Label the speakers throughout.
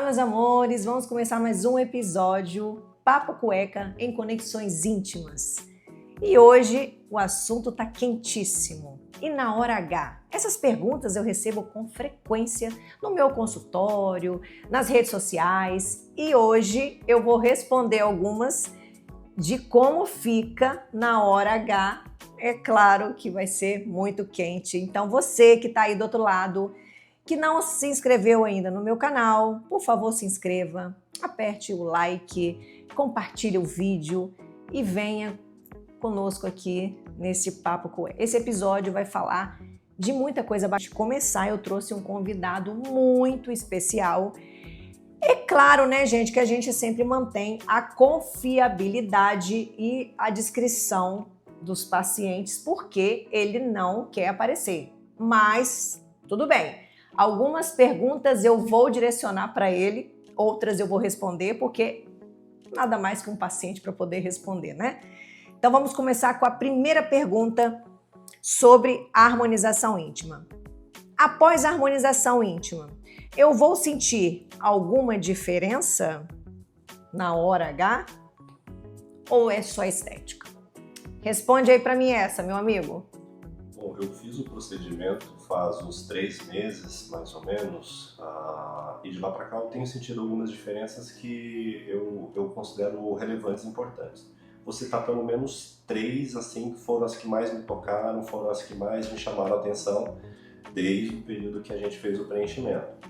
Speaker 1: meus amores, vamos começar mais um episódio Papo Cueca em Conexões Íntimas. E hoje o assunto tá quentíssimo. E na hora H? Essas perguntas eu recebo com frequência no meu consultório, nas redes sociais, e hoje eu vou responder algumas de como fica na hora H. É claro que vai ser muito quente. Então você que tá aí do outro lado, que não se inscreveu ainda no meu canal, por favor se inscreva, aperte o like, compartilhe o vídeo e venha conosco aqui nesse Papo Cueca. Esse episódio vai falar de muita coisa. Para começar, eu trouxe um convidado muito especial. É claro, né, gente, que a gente sempre mantém a confiabilidade e a discrição dos pacientes, porque ele não quer aparecer. Mas, tudo bem. Algumas perguntas eu vou direcionar para ele, outras eu vou responder, porque nada mais que um paciente para poder responder, né? Então vamos começar com a primeira pergunta sobre a harmonização íntima. Após a harmonização íntima, eu vou sentir alguma diferença na hora H ou é só estética? Responde aí para mim essa, meu amigo.
Speaker 2: Bom, eu fiz o procedimento faz uns 3 meses, mais ou menos, e de lá para cá eu tenho sentido algumas diferenças que eu considero relevantes e importantes. Vou citar pelo menos 3, assim, que foram as que mais me tocaram, foram as que mais me chamaram a atenção desde o período que a gente fez o preenchimento.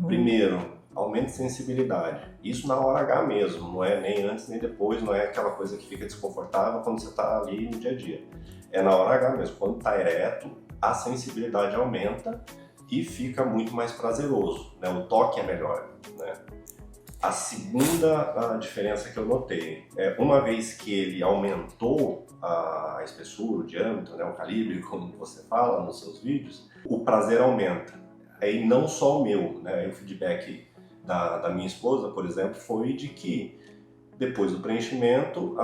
Speaker 2: Primeiro, aumento de sensibilidade. Isso na hora H mesmo, não é nem antes nem depois, não é aquela coisa que fica desconfortável quando você está ali no dia a dia. É na hora H mesmo, quando está ereto, a sensibilidade aumenta e fica muito mais prazeroso, né? O toque é melhor, né? A segunda diferença que eu notei é, uma vez que ele aumentou a espessura, o diâmetro, né, o calibre, como você fala nos seus vídeos, o prazer aumenta. Aí não só o meu, né? O feedback da minha esposa, por exemplo, foi de que depois do preenchimento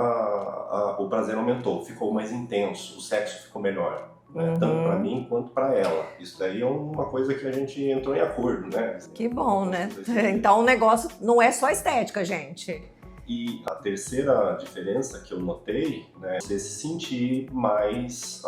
Speaker 2: o prazer aumentou, ficou mais intenso, o sexo ficou melhor. Né? Tanto para mim quanto para ela. Isso daí é uma coisa que a gente entrou em acordo, né?
Speaker 1: Que bom, né? Então o negócio não é só estética, gente.
Speaker 2: E a terceira diferença que eu notei, né, é você se sentir mais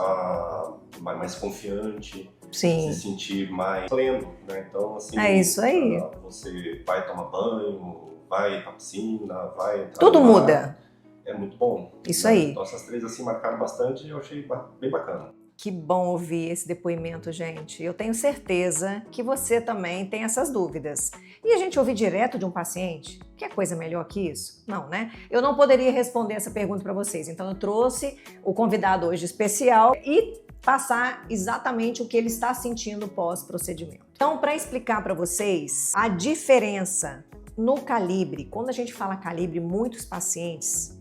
Speaker 2: confiante,
Speaker 1: Sim.
Speaker 2: se sentir mais pleno, né? Então, assim,
Speaker 1: é isso aí.
Speaker 2: Você vai tomar banho, vai pra piscina, vai entrar
Speaker 1: Tudo
Speaker 2: no mar.
Speaker 1: muda.
Speaker 2: É muito bom.
Speaker 1: Isso
Speaker 2: né?
Speaker 1: aí.
Speaker 2: Então essas 3 assim marcaram bastante e eu achei bem bacana.
Speaker 1: Que bom ouvir esse depoimento, gente. Eu tenho certeza que você também tem essas dúvidas. E a gente ouvir direto de um paciente, quer coisa melhor que isso? Não, né? Eu não poderia responder essa pergunta para vocês, então eu trouxe o convidado hoje especial e passar exatamente o que ele está sentindo pós-procedimento. Então, para explicar para vocês a diferença no calibre, quando a gente fala calibre, muitos pacientes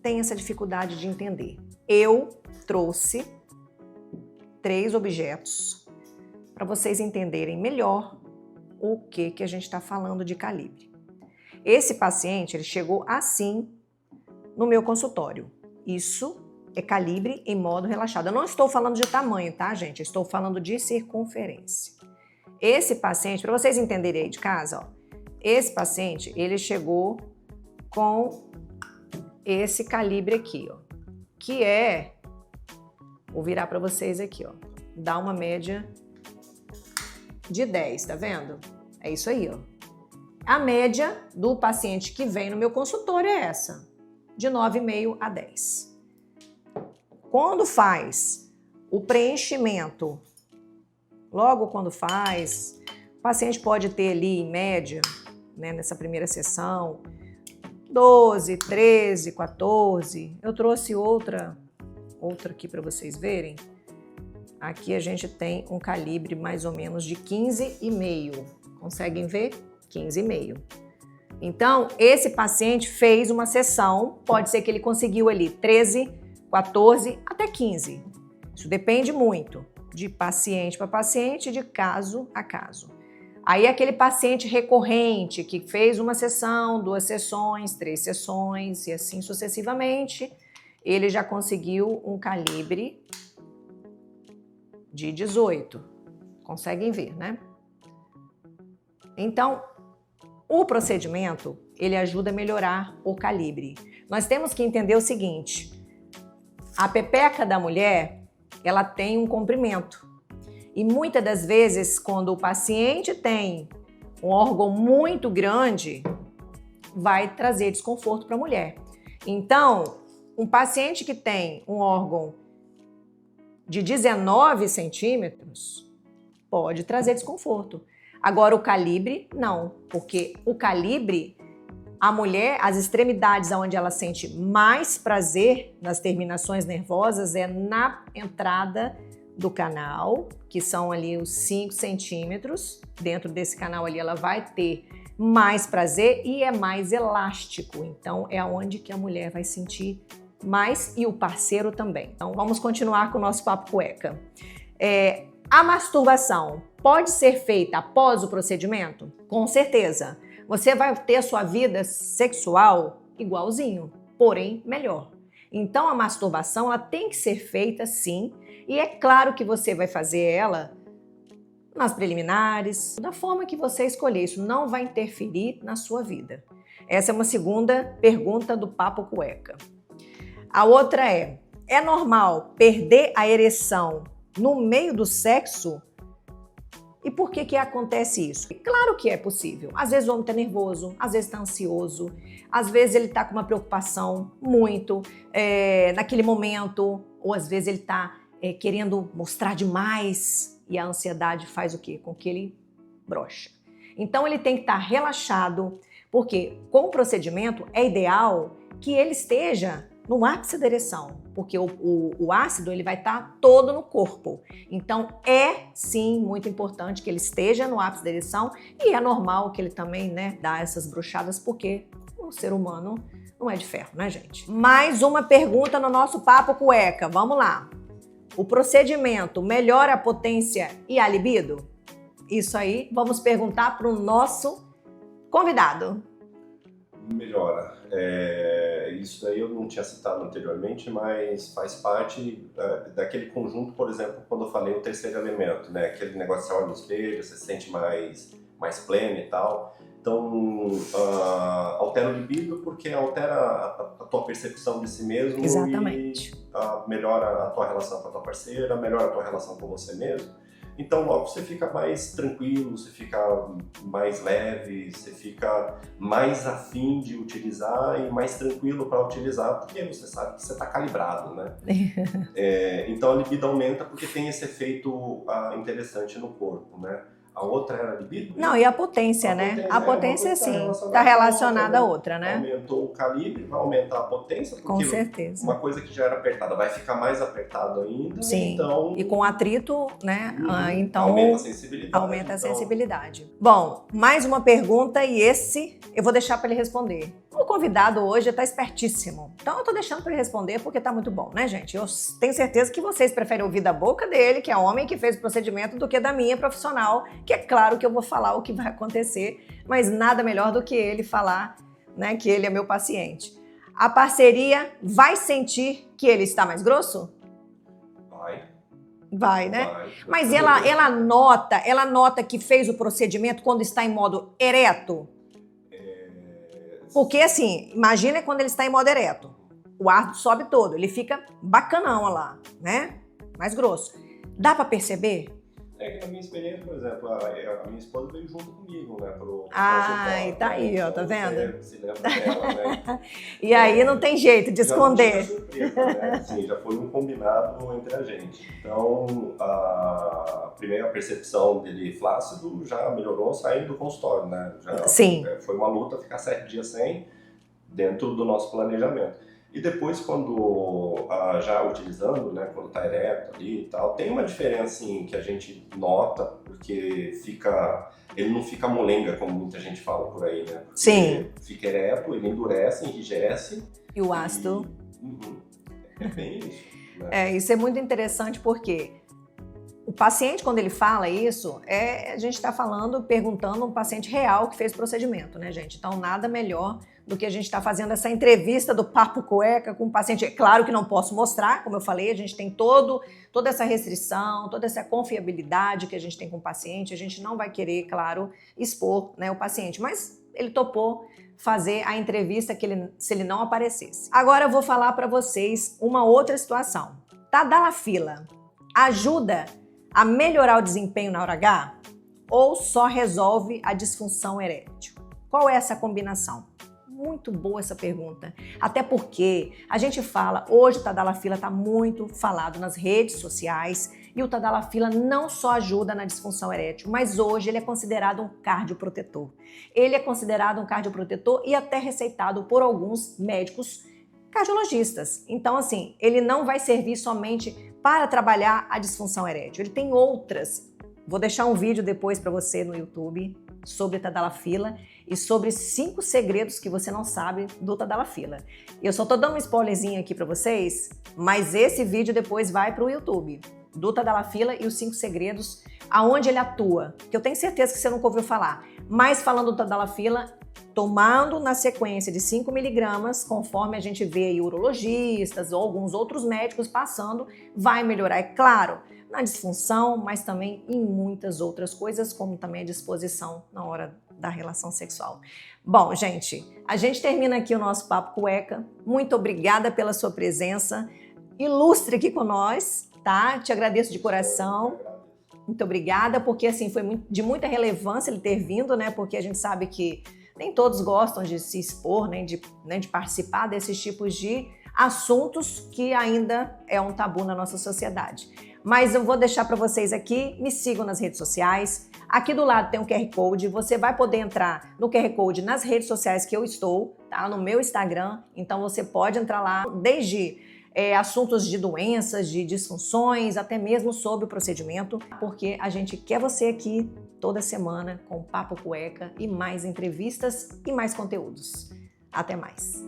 Speaker 1: têm essa dificuldade de entender. Eu trouxe 3 objetos para vocês entenderem melhor o que a gente está falando de calibre. Esse paciente, ele chegou assim no meu consultório. Isso é calibre em modo relaxado. Eu não estou falando de tamanho, tá, gente? Eu estou falando de circunferência. Esse paciente, para vocês entenderem aí de casa, ó, esse paciente, ele chegou com esse calibre aqui, ó, que é, vou virar para vocês aqui, ó, dá uma média de 10, tá vendo? É isso aí, ó. A média do paciente que vem no meu consultório é essa, de 9,5 a 10. Quando faz o preenchimento, logo quando faz, o paciente pode ter ali, em média, né, nessa primeira sessão, 12, 13, 14. Eu trouxe outra aqui para vocês verem. Aqui a gente tem um calibre mais ou menos de 15,5. Conseguem ver? 15,5. Então, esse paciente fez uma sessão, pode ser que ele conseguiu ali 13, 14 até 15. Isso depende muito de paciente para paciente, de caso a caso. Aí aquele paciente recorrente que fez uma sessão, 2 sessões, 3 sessões e assim sucessivamente, ele já conseguiu um calibre de 18. Conseguem ver, né? Então, o procedimento, ele ajuda a melhorar o calibre. Nós temos que entender o seguinte, a pepeca da mulher, ela tem um comprimento. E muitas das vezes, quando o paciente tem um órgão muito grande, vai trazer desconforto para a mulher. Então, um paciente que tem um órgão de 19 centímetros pode trazer desconforto. Agora, o calibre, não, porque o calibre, a mulher, as extremidades onde ela sente mais prazer nas terminações nervosas é na entrada do canal, que são ali os 5 centímetros. Dentro desse canal ali ela vai ter mais prazer e é mais elástico. Então é onde que a mulher vai sentir mais e o parceiro também. Então vamos continuar com o nosso papo cueca. A masturbação pode ser feita após o procedimento? Com certeza. Você vai ter a sua vida sexual igualzinho, porém melhor. Então a masturbação ela tem que ser feita sim, e é claro que você vai fazer ela nas preliminares, da forma que você escolher. Isso não vai interferir na sua vida. Essa é uma segunda pergunta do Papo Cueca. A outra é normal perder a ereção no meio do sexo? E por que que acontece isso? Claro que é possível. Às vezes o homem está nervoso, às vezes está ansioso, às vezes ele está com uma preocupação muito naquele momento, ou às vezes ele está querendo mostrar demais e a ansiedade faz o quê? Com que ele brocha. Então ele tem que estar relaxado, porque com o procedimento é ideal que ele esteja no ápice da ereção, porque o ácido ele vai estar todo no corpo. Então é sim muito importante que ele esteja no ápice da ereção e é normal que ele também dá essas brochadas, porque o ser humano não é de ferro, né, gente? Mais uma pergunta no nosso Papo Cueca, vamos lá. O procedimento melhora a potência e a libido? Isso aí, vamos perguntar para o nosso convidado.
Speaker 2: Melhora. Isso daí eu não tinha citado anteriormente, mas faz parte daquele conjunto, por exemplo, quando eu falei o terceiro elemento, né? Aquele negócio que você olha no espelho, você se sente mais pleno e tal. Então, altera o libido porque altera a tua percepção de si mesmo.
Speaker 1: Exatamente.
Speaker 2: E melhora a tua relação com a tua parceira, melhora a tua relação com você mesmo. Então logo você fica mais tranquilo, você fica mais leve, você fica mais afim de utilizar e mais tranquilo para utilizar, porque você sabe que você está calibrado, né? Então a libido aumenta porque tem esse efeito interessante no corpo, né? A outra era a libido?
Speaker 1: Não, e a potência, né? A potência sim, está relacionada à outra, né?
Speaker 2: Aumentou o calibre, vai aumentar a potência, porque
Speaker 1: com certeza.
Speaker 2: Uma coisa que já era apertada vai ficar mais apertado ainda.
Speaker 1: Sim,
Speaker 2: então,
Speaker 1: e com atrito, né? Então
Speaker 2: aumenta a sensibilidade.
Speaker 1: Aumenta a sensibilidade. Bom, mais uma pergunta e esse eu vou deixar para ele responder. O convidado hoje está espertíssimo, então eu tô deixando para ele responder porque tá muito bom, né, gente? Eu tenho certeza que vocês preferem ouvir da boca dele, que é homem que fez o procedimento, do que da minha profissional, que é claro que eu vou falar o que vai acontecer, mas nada melhor do que ele falar, né, que ele é meu paciente. A parceria vai sentir que ele está mais grosso? Vai, né? Vai. Mas ela nota que fez o procedimento quando está em modo ereto? Porque assim, imagina quando ele está em modo ereto. O ar sobe todo, ele fica bacanão lá, né? Mais grosso. Dá pra perceber?
Speaker 2: Que na minha experiência, por exemplo, a minha esposa veio junto comigo, né?
Speaker 1: E tá aí, ó, tá vendo?
Speaker 2: Se lembra dela, né?
Speaker 1: E aí não tem jeito de esconder.
Speaker 2: Já não tinha surpresa, né? Assim, já foi um combinado entre a gente. Então, a primeira percepção dele flácido já melhorou saindo do consultório, né?
Speaker 1: Sim.
Speaker 2: Foi uma luta ficar 7 dias sem, dentro do nosso planejamento. E depois, quando já utilizando, né, quando tá ereto ali e tal, tem uma diferença assim, que a gente nota, porque ele não fica molenga, como muita gente fala por aí, né? Porque
Speaker 1: sim.
Speaker 2: Fica ereto, ele endurece, enrijece.
Speaker 1: E o ácido.
Speaker 2: É bem isso. Né?
Speaker 1: Isso é muito interessante porque o paciente, quando ele fala isso, a gente está perguntando um paciente real que fez o procedimento, né, gente? Então, nada melhor do que a gente está fazendo essa entrevista do Papo Cueca com o paciente. É claro que não posso mostrar, como eu falei, a gente tem toda essa restrição, toda essa confiabilidade que a gente tem com o paciente, a gente não vai querer, claro, expor, né, o paciente, mas ele topou fazer a entrevista se ele não aparecesse. Agora eu vou falar para vocês uma outra situação. Tadalafila ajuda a melhorar o desempenho na hora H ou só resolve a disfunção erétil? Qual é essa combinação? Muito boa essa pergunta. Até porque a gente fala, hoje o Tadalafila está muito falado nas redes sociais e o Tadalafila não só ajuda na disfunção erétil, mas hoje ele é considerado um cardioprotetor. Ele é considerado um cardioprotetor e até receitado por alguns médicos cardiologistas. Então, assim, ele não vai servir somente para trabalhar a disfunção erétil. Ele tem outras. Vou deixar um vídeo depois para você no YouTube sobre Tadalafila e sobre 5 segredos que você não sabe do Tadalafila. Eu só tô dando um spoilerzinho aqui para vocês, mas esse vídeo depois vai para o YouTube do Tadalafila e os 5 segredos aonde ele atua, que eu tenho certeza que você nunca ouviu falar. Mas falando do Tadalafila, tomando na sequência de 5 miligramas, conforme a gente vê aí urologistas ou alguns outros médicos passando, vai melhorar, é claro, na disfunção, mas também em muitas outras coisas, como também a disposição na hora da relação sexual. Bom, gente, a gente termina aqui o nosso Papo Cueca. Muito obrigada pela sua presença. Ilustre aqui com nós, tá? Te agradeço de coração. Muito obrigada, porque assim foi de muita relevância ele ter vindo, né? Porque a gente sabe que nem todos gostam de se expor, nem de participar desses tipos de assuntos que ainda é um tabu na nossa sociedade. Mas eu vou deixar para vocês aqui, me sigam nas redes sociais. Aqui do lado tem um QR Code, você vai poder entrar no QR Code nas redes sociais que eu estou, tá? No meu Instagram, então você pode entrar lá, desde assuntos de doenças, de disfunções, até mesmo sobre o procedimento, porque a gente quer você aqui toda semana com Papo Cueca e mais entrevistas e mais conteúdos. Até mais!